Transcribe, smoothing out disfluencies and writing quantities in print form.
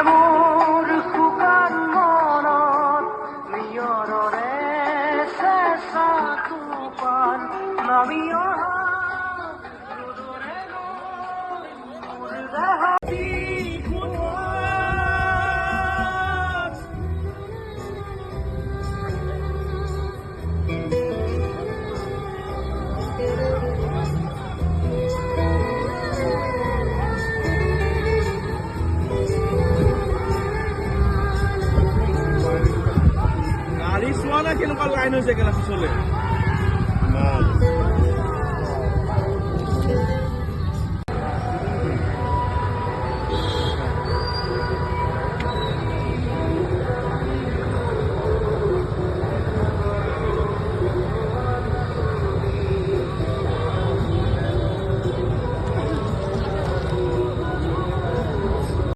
মোৰ শুকান মনত নিয়ৰৰে চেঁচা টোপাল নামি অহা ৰ'দৰে লৈ মোৰ দেহত গাড়ী চোৱা না কেনেকুৱা লাইন হৈছে কেলা পিছলে